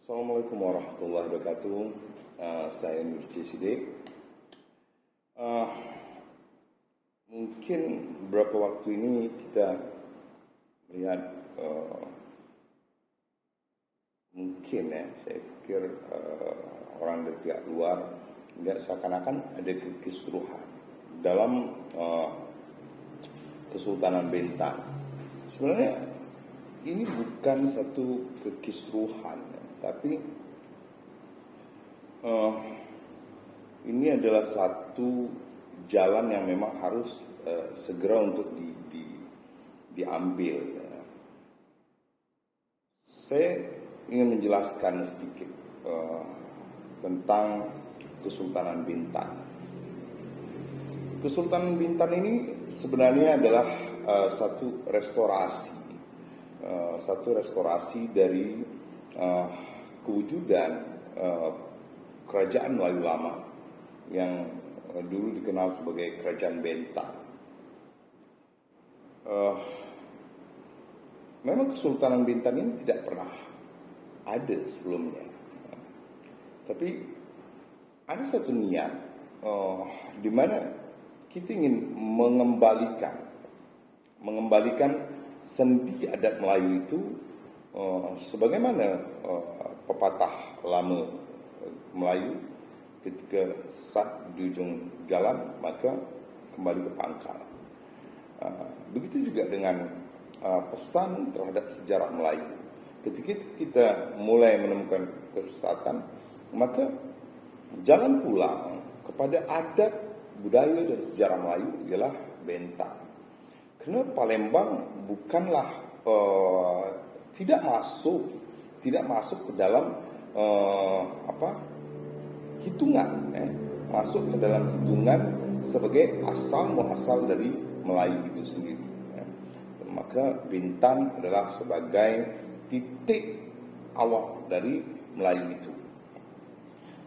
Assalamualaikum warahmatullahi wabarakatuh. Saya Nurji Sidik. Mungkin beberapa waktu ini kita melihat mungkin saya pikir orang dari pihak luar melihat seakan-akan ada kekisruhan dalam Kesultanan Bintan. Sebenarnya ini bukan satu kekisruhan, tapi ini adalah satu jalan yang memang harus segera untuk diambil. Saya ingin menjelaskan sedikit tentang Kesultanan Bintan. Kesultanan Bintan ini sebenarnya adalah satu restorasi dari kewujudan kerajaan Melayu lama yang dulu dikenal sebagai Kerajaan Bintan. Memang Kesultanan Bintan ini tidak pernah ada sebelumnya, tapi ada satu niat di mana kita ingin mengembalikan sendi adat Melayu itu sebagaimana pepatah lama Melayu, ketika sesat di ujung jalan maka kembali ke pangkal. Begitu juga dengan pesan terhadap sejarah Melayu. Ketika kita mulai menemukan kesesatan, maka jalan pulang kepada adat, budaya dan sejarah Melayu ialah Bintan. Karena Palembang bukanlah tidak masuk ke dalam hitungan, masuk ke dalam hitungan sebagai asal muasal dari Melayu itu sendiri. Maka Bintan adalah sebagai titik awal dari Melayu itu.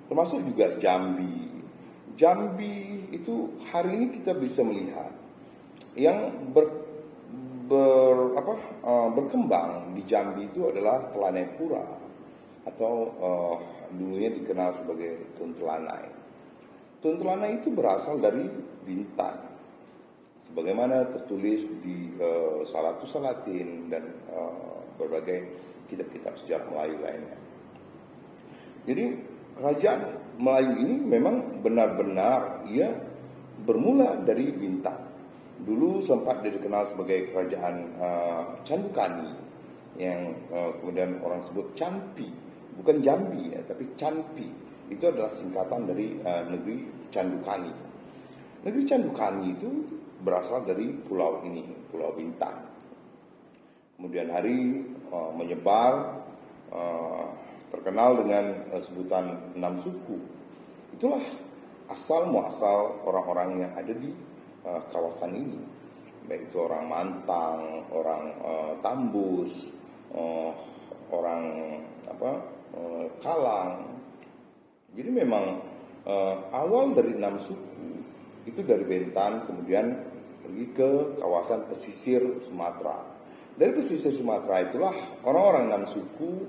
Termasuk juga Jambi. Jambi itu hari ini kita bisa melihat yang berkembang di Jambi itu adalah Telanai Pura atau dulunya dikenal sebagai Tuntelanai. Tuntelanai itu berasal dari Bintan, sebagaimana tertulis di Salatu Salatin dan berbagai kitab-kitab sejarah Melayu lainnya. Jadi kerajaan Melayu ini memang benar-benar ia bermula dari Bintan. Dulu sempat dikenal sebagai kerajaan Candukani yang kemudian orang sebut Canpi, bukan Jambi ya, tapi Canpi. Itu adalah singkatan dari negeri Candukani. Negeri Candukani itu berasal dari pulau ini, Pulau Bintan. Kemudian hari menyebar, terkenal dengan sebutan 6 suku. Itulah asal muasal orang-orang yang ada di kawasan ini, baik itu orang Mantang, orang Tambus, orang Kalang. Jadi memang awal dari 6 suku itu dari Bintan, kemudian pergi ke kawasan pesisir Sumatera. Dari pesisir Sumatera itulah orang-orang 6 suku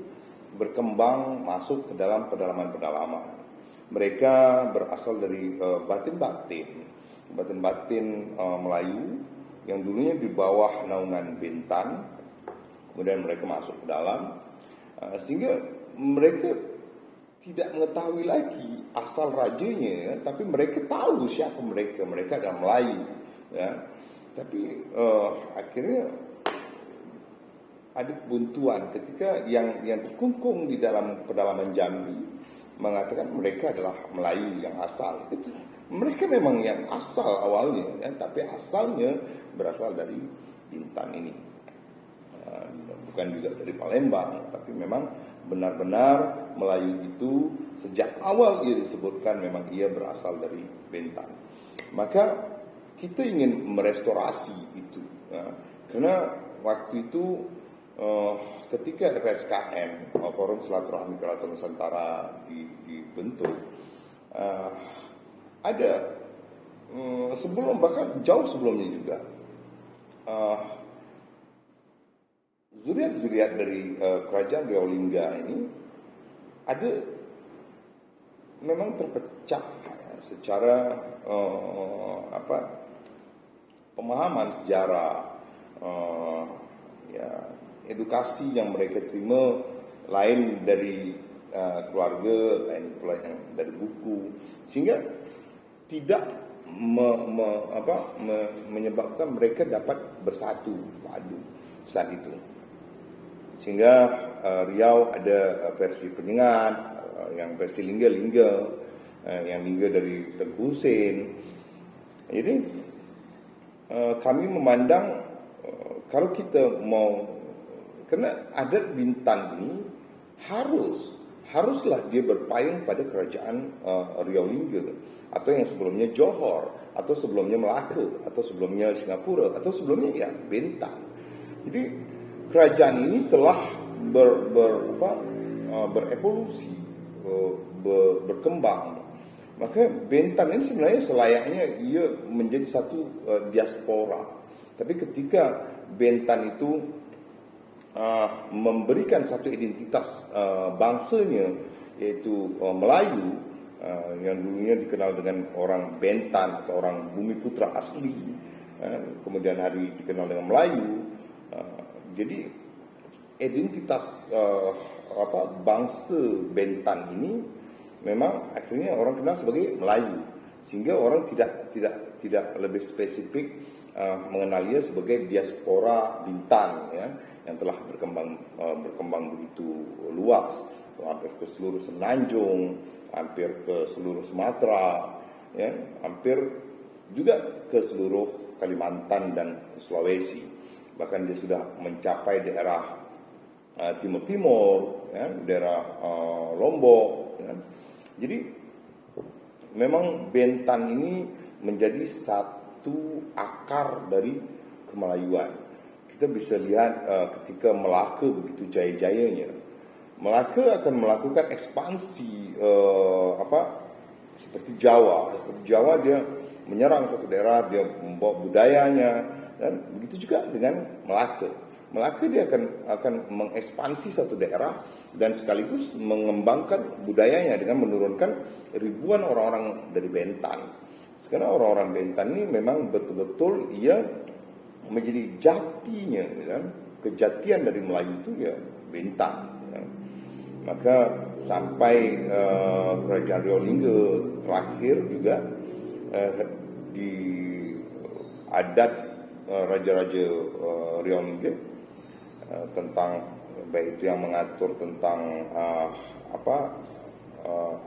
berkembang masuk ke dalam pedalaman-pedalaman. Mereka berasal dari batin-batin Melayu yang dulunya di bawah naungan Bintan, kemudian mereka masuk ke dalam, sehingga mereka tidak mengetahui lagi asal rajanya, tapi mereka tahu siapa mereka adalah Melayu, ya. Tapi akhirnya ada kebuntuan ketika yang terkungkung di dalam pedalaman Jambi mengatakan mereka adalah Melayu yang asal. Mereka memang yang asal awalnya, ya, tapi asalnya berasal dari Bintan ini, bukan juga dari Palembang, tapi memang benar-benar Melayu itu sejak awal ia disebutkan memang ia berasal dari Bintan. Maka kita ingin merestorasi itu, ya, karena waktu itu ketika FSKN, Forum Silaturahmi Keraton Nusantara dibentuk, ada sebelum, bahkan jauh sebelumnya juga, zuriat-zuriat dari kerajaan Riau Lingga ini ada memang terpecah secara pemahaman sejarah, edukasi yang mereka terima lain dari keluarga, lain pula yang dari buku, sehingga tidak menyebabkan mereka dapat bersatu padu saat itu. Sehingga Riau ada versi penyengat, yang versi lingga, yang lingga dari Tengku Hussein. Jadi kami memandang kalau kita mau, kerana adat Bintan ini haruslah dia berpayung pada kerajaan Riau Lingga, atau yang sebelumnya Johor, atau sebelumnya Melaka, atau sebelumnya Singapura, atau sebelumnya Bintan. Jadi kerajaan ini telah berevolusi, berkembang. Maka Bintan ini sebenarnya selayaknya ia menjadi satu diaspora. Tapi ketika Bintan itu memberikan satu identitas bangsanya, yaitu Melayu, yang dulunya dikenal dengan orang Bintan atau orang Bumi Putra asli, kemudian hari dikenal dengan Melayu. Jadi identitas bangsa Bintan ini memang akhirnya orang kenal sebagai Melayu, sehingga orang tidak lebih spesifik mengenal dia sebagai diaspora Bintan, yang telah berkembang begitu luas, hampir ke seluruh Semenanjung, hampir ke seluruh Sumatera, hampir juga ke seluruh Kalimantan dan Sulawesi. Bahkan dia sudah mencapai daerah timur, daerah Lombok. Jadi memang Bintan ini menjadi satu akar dari Kemelayuan. Kita bisa lihat ketika Melaka begitu jaya-jayanya, Melaka akan melakukan ekspansi seperti Jawa. Seperti Jawa dia menyerang satu daerah, dia membawa budayanya, dan begitu juga dengan Melaka. Melaka dia akan mengekspansi satu daerah dan sekaligus mengembangkan budayanya dengan menurunkan ribuan orang-orang dari Bintan. Sekarang orang-orang Bintan ini memang betul-betul ia menjadi jatinya, kejatian dari Melayu itu Bintan. Maka sampai kerajaan Riau Lingga terakhir juga di adat raja-raja Riau Lingga, tentang baik itu yang mengatur tentang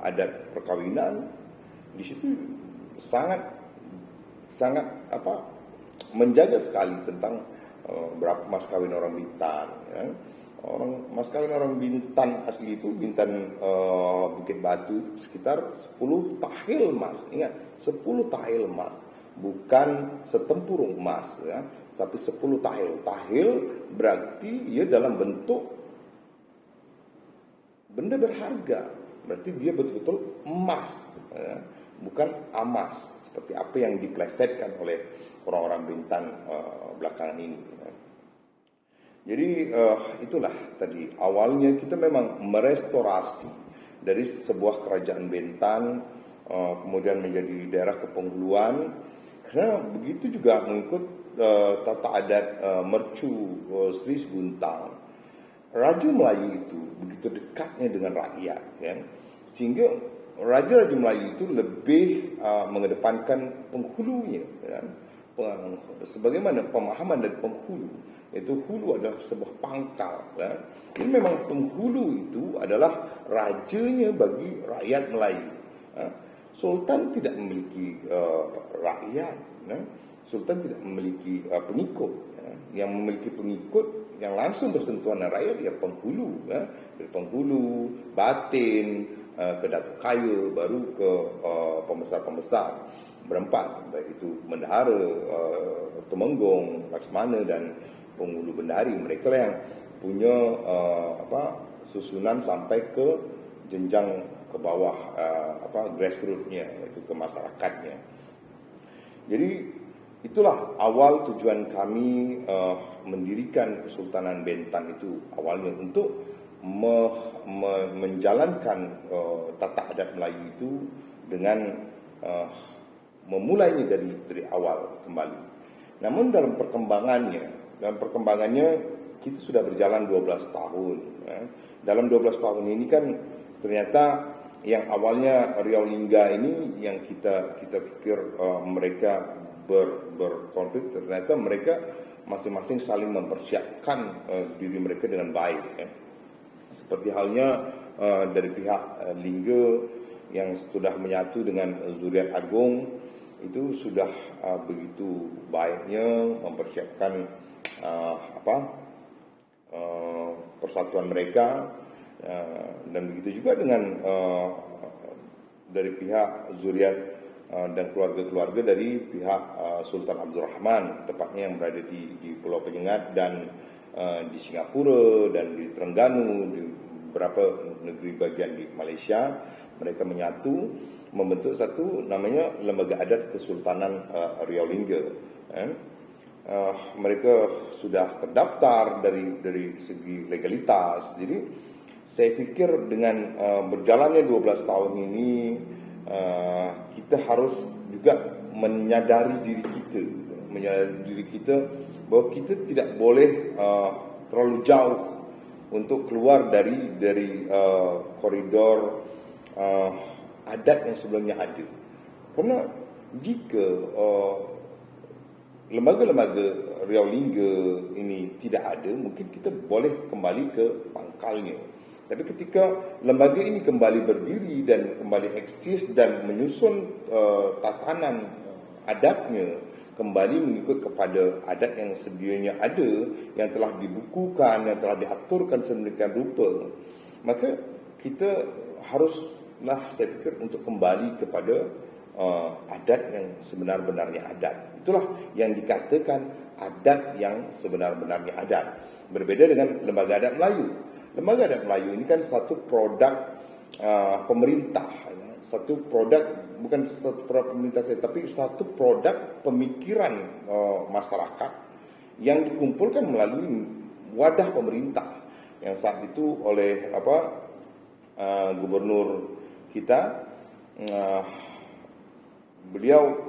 adat perkawinan, di situ sangat menjaga sekali tentang berapa mas kawin orang Bintan. Mas kawin orang Bintan asli itu, Bintan Bukit Batu, sekitar 10 tahil emas. Ingat, 10 tahil emas, bukan setempurung emas, tapi 10 tahil. Tahil berarti ia dalam bentuk benda berharga, berarti dia betul-betul emas, bukan amas seperti apa yang diplesetkan oleh orang-orang Bintan belakangan ini. Jadi itulah tadi awalnya kita memang merestorasi dari sebuah kerajaan Bintan, kemudian menjadi daerah kepenghuluan, karena begitu juga mengikut tata adat mercu Sri Seguntang. Raja Melayu itu begitu dekatnya dengan rakyat, sehingga raja-raja Melayu itu lebih mengedepankan penghulunya, sebagaimana pemahaman dari penghulu, itu hulu adalah sebuah pangkal. Ini memang penghulu itu adalah rajanya bagi rakyat Melayu. Sultan tidak memiliki rakyat, Sultan tidak memiliki pengikut. Yang memiliki pengikut yang langsung bersentuhan dengan rakyat dia penghulu, dari penghulu, batin, ke Datuk Kaya, baru ke pembesar-pembesar berempat, baik itu bendahara, Temenggung, Laksmana dan penghulu bendahari. Mereka lah yang punya susunan sampai ke jenjang ke bawah, grassroots-nya, yaitu ke masyarakatnya. Jadi itulah awal tujuan kami mendirikan Kesultanan Bintan itu, awalnya untuk menjalankan tata adat Melayu itu dengan memulainya dari awal kembali. Namun dalam perkembangannya kita sudah berjalan 12 tahun. Dalam 12 tahun ini kan ternyata yang awalnya Riau Lingga ini yang kita pikir mereka berkonflik, ternyata mereka masing-masing saling mempersiapkan diri mereka dengan baik. Seperti halnya dari pihak Lingga yang sudah menyatu dengan Zuriat Agung itu sudah begitu baiknya mempersiapkan persatuan mereka, dan begitu juga dengan dari pihak Zuriat dan keluarga-keluarga dari pihak Sultan Abdul Rahman, tepatnya yang berada di Pulau Penyengat dan di Singapura dan di Terengganu, di beberapa negeri bagian di Malaysia. Mereka menyatu membentuk satu namanya Lembaga Adat Kesultanan Riau Lingga. Mereka sudah terdaftar dari segi legalitas. Jadi saya pikir dengan berjalannya 12 tahun ini kita harus juga menyadari diri kita bahwa kita tidak boleh terlalu jauh untuk keluar dari koridor adat yang sebelumnya ada. Karena jika lembaga-lembaga Riau Lingga ini tidak ada, mungkin kita boleh kembali ke pangkalnya. Tapi ketika lembaga ini kembali berdiri dan kembali eksis dan menyusun tatanan adatnya, kembali mengikut kepada adat yang sedianya ada, yang telah dibukukan, yang telah diaturkan sedemikian rupa, maka kita haruslah, saya pikir, untuk kembali kepada adat yang sebenar-benarnya adat. Itulah yang dikatakan adat yang sebenar-benarnya adat. Berbeda dengan Lembaga Adat Melayu. Lembaga Adat Melayu ini kan satu produk pemerintah, satu produk, bukan satu produk pemerintah saja, tapi satu produk pemikiran masyarakat yang dikumpulkan melalui wadah pemerintah yang saat itu oleh gubernur kita, beliau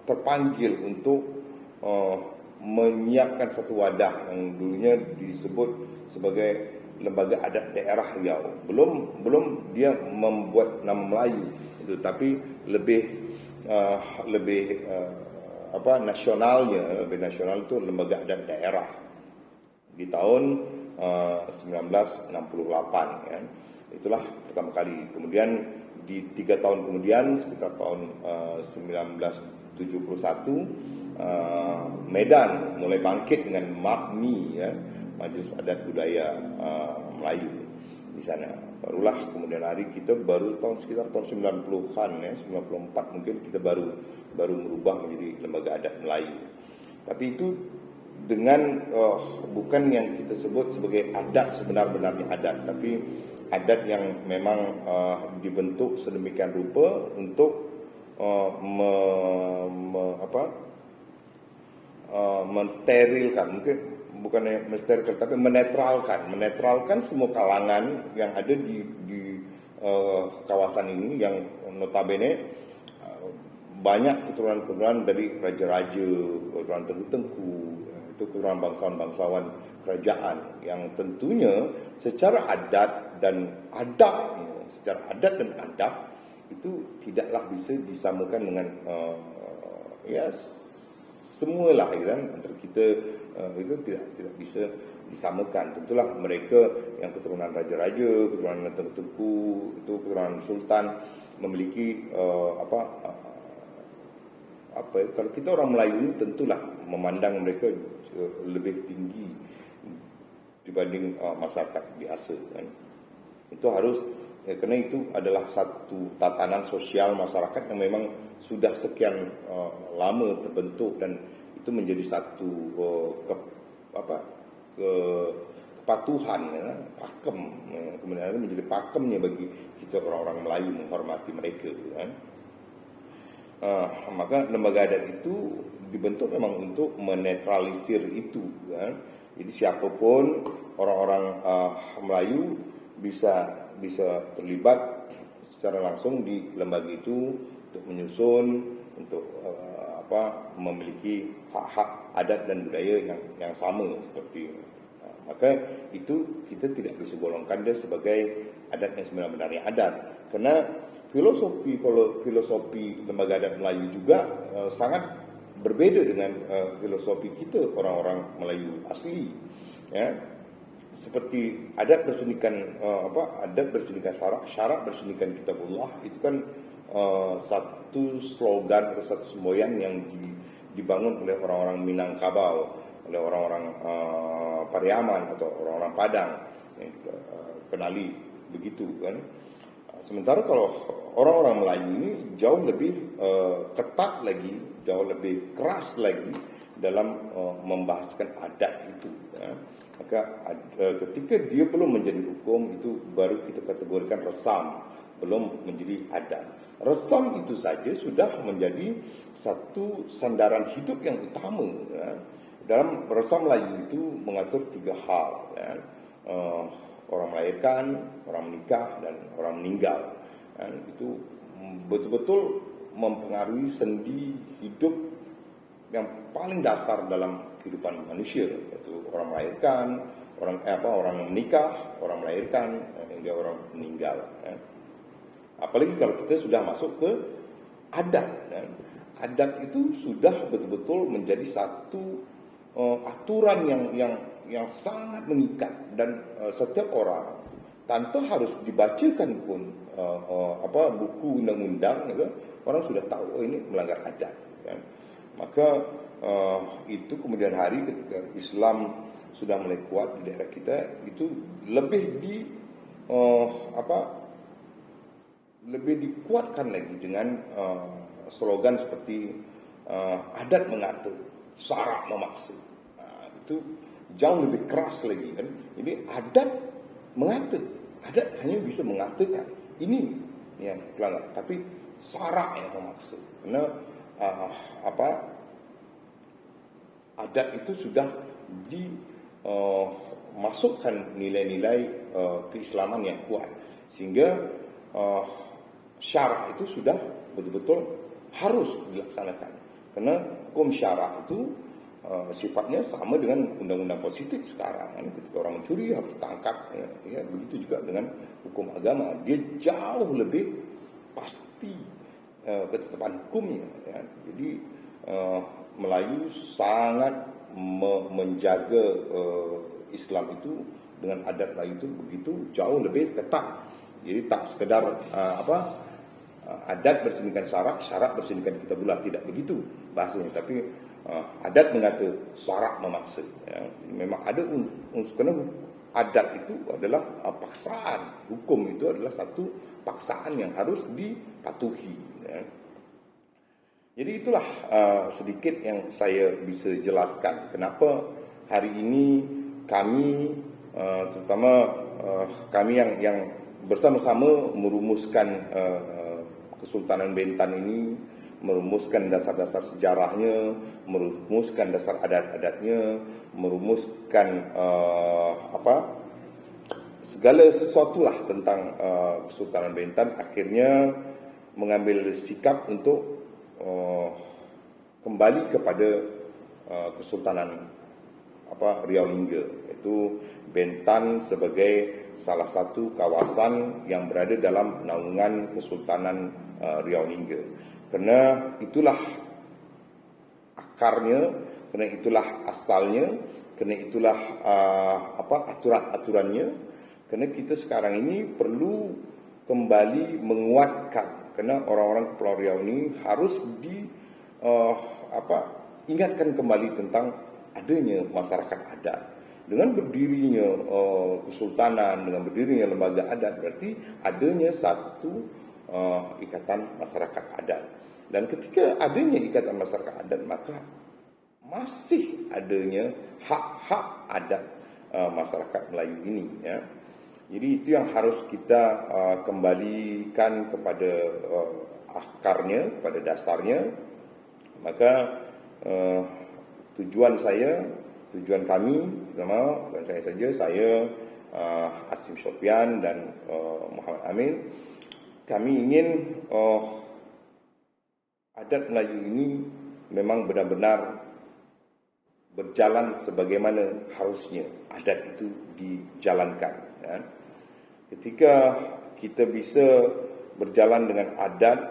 terpanggil untuk menyiapkan satu wadah yang dulunya disebut sebagai Lembaga Adat Daerah Riau. Belum dia membuat nama Melayu itu, tapi lebih nasionalnya, lebih nasional itu Lembaga Adat Daerah di tahun 1968 ya. Itulah pertama kali. Kemudian di 3 tahun kemudian, sekitar tahun 1971, Medan mulai bangkit dengan MAPMI ya, Majelis Adat Budaya Melayu di sana. Barulah kemudian hari kita baru sekitar tahun 90-an ya, 94 mungkin kita baru merubah menjadi Lembaga Adat Melayu. Tapi itu dengan bukan yang kita sebut sebagai adat sebenar-benarnya adat, tapi adat yang memang dibentuk sedemikian rupa untuk mensterilkan, mungkin bukannya mensterilkan, tapi menetralkan semua kalangan yang ada di kawasan ini, yang notabene banyak keturunan-keturunan dari raja-raja, keturunan tengku-tengku, itu keturunan bangsawan-bangsawan kerajaan yang tentunya secara adat dan adab itu tidaklah bisa disamakan dengan semualah kan, antara kita itu tidak bisa disamakan. Tentulah mereka yang keturunan raja-raja, keturunan tengku-tengku, itu keturunan sultan memiliki kalau kita orang Melayu ini tentulah memandang mereka lebih tinggi dibanding masyarakat biasa kan. Itu harus karena itu adalah satu tatanan sosial masyarakat yang memang sudah sekian lama terbentuk, dan itu menjadi satu kepatuhan ya, pakem ya, kemudian menjadi pakemnya bagi kita orang-orang Melayu menghormati mereka kan. Maka lembaga adat itu dibentuk memang untuk menetralisir itu kan. Jadi siapapun orang-orang Melayu bisa terlibat secara langsung di lembaga itu untuk menyusun, untuk memiliki hak-hak adat dan budaya yang sama seperti maka itu kita tidak bisa golongkan dia sebagai adat yang sebenarnya adat, karena filosofi lembaga adat Melayu juga sangat berbeda dengan filosofi kita orang-orang Melayu asli, ya. Seperti adat bersenikan syarak bersenikan kitabullah itu kan satu slogan atau satu semboyan yang dibangun oleh orang-orang Minangkabau, oleh orang-orang Pariaman atau orang-orang Padang yang kita kenali begitu kan. Sementara kalau orang-orang Melayu ini jauh lebih ketat lagi, jauh lebih keras lagi dalam membahaskan adat itu, ya. Maka ketika dia belum menjadi hukum, itu baru kita kategorikan resam, belum menjadi adat. Resam itu saja sudah menjadi satu sandaran hidup yang utama, ya. Dalam resam Melayu itu mengatur 3 hal, ya. Orang melahirkan, orang menikah, dan orang meninggal. Dan itu betul-betul mempengaruhi sendi hidup yang paling dasar dalam kehidupan manusia, yaitu orang melahirkan, orang menikah, orang melahirkan, hingga orang meninggal. Ya. Apalagi kalau kita sudah masuk ke adat, ya. Adat itu sudah betul-betul menjadi satu aturan yang sangat mengikat, dan setiap orang tanpa harus dibacakan pun buku undang-undang, gitu, orang sudah tahu ini melanggar adat, ya. Maka itu kemudian hari ketika Islam sudah mulai kuat di daerah kita, itu lebih lebih dikuatkan lagi dengan slogan seperti adat mengata, syarak memaksa. Itu jauh lebih keras lagi kan. Ini adat mengata, adat hanya bisa mengatakan ini yang pelanggar, tapi syarak yang memaksa. Karena adat itu sudah dimasukkan nilai-nilai keislaman yang kuat, sehingga syarak itu sudah betul-betul harus dilaksanakan. Karena hukum syarak itu sifatnya sama dengan undang-undang positif sekarang, kan? Ketika orang mencuri harus tangkap, ya. Begitu juga dengan hukum agama, dia jauh lebih pasti ketetapan hukumnya, ya. Jadi Melayu sangat menjaga Islam itu dengan adat Melayu itu begitu jauh lebih ketat. Jadi tak sekedar adat bersenikan syarak, syarak bersenikan kitabullah, tidak begitu bahasanya, tapi adat mengata, syarak memaksa, ya. Memang ada karena adat itu adalah paksaan, hukum itu adalah satu paksaan yang harus dipatuhi, ya. Jadi itulah sedikit yang saya bisa jelaskan kenapa hari ini kami, terutama kami yang bersama-sama merumuskan Kesultanan Bentan ini, merumuskan dasar-dasar sejarahnya, merumuskan dasar adat-adatnya, merumuskan segala sesuatulah tentang Kesultanan Bentan, akhirnya mengambil sikap untuk kembali kepada Kesultanan Riau Lingga, yaitu Bentan sebagai salah satu kawasan yang berada dalam naungan Kesultanan Riau Lingga. Karena itulah akarnya, karena itulah asalnya, karena itulah aturan-aturannya. Karena kita sekarang ini perlu kembali menguatkan, karena orang-orang Kepulauan Riau ini harus ingatkan kembali tentang adanya masyarakat adat. Dengan berdirinya kesultanan, dengan berdirinya lembaga adat, berarti adanya satu ikatan masyarakat adat. Dan ketika adanya ikatan masyarakat adat, maka masih adanya hak-hak adat masyarakat Melayu ini, ya. Jadi itu yang harus kita kembalikan kepada akarnya, pada dasarnya. Maka tujuan saya tujuan kami, pertama, bukan saya saja, saya, Asim Syofian dan Muhammad Amin, kami ingin adat Melayu ini memang benar-benar berjalan sebagaimana harusnya adat itu dijalankan. Ya. Ketika kita bisa berjalan dengan adat,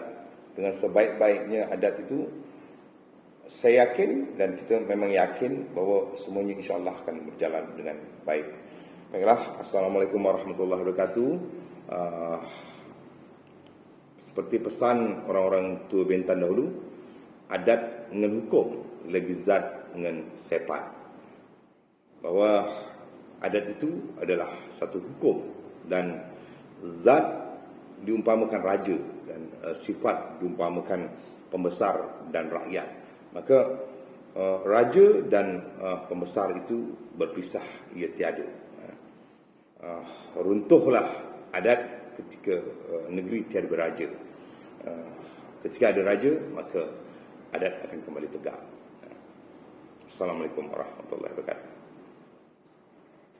dengan sebaik-baiknya adat itu, saya yakin dan kita memang yakin bahawa semuanya insya-Allah akan berjalan dengan baik. Baiklah, Assalamualaikum warahmatullahi wabarakatuh. Seperti pesan orang-orang tua Bintan dahulu, adat dengan hukum lagi zat dengan sepat. Bahawa adat itu adalah satu hukum dan zat diumpamakan raja dan sifat diumpamakan pembesar dan rakyat. Maka raja dan pembesar itu berpisah, ia tiada. Runtuhlah adat ketika negeri tiada beraja. Ketika ada raja, maka adat akan kembali tegak. Assalamualaikum warahmatullahi wabarakatuh.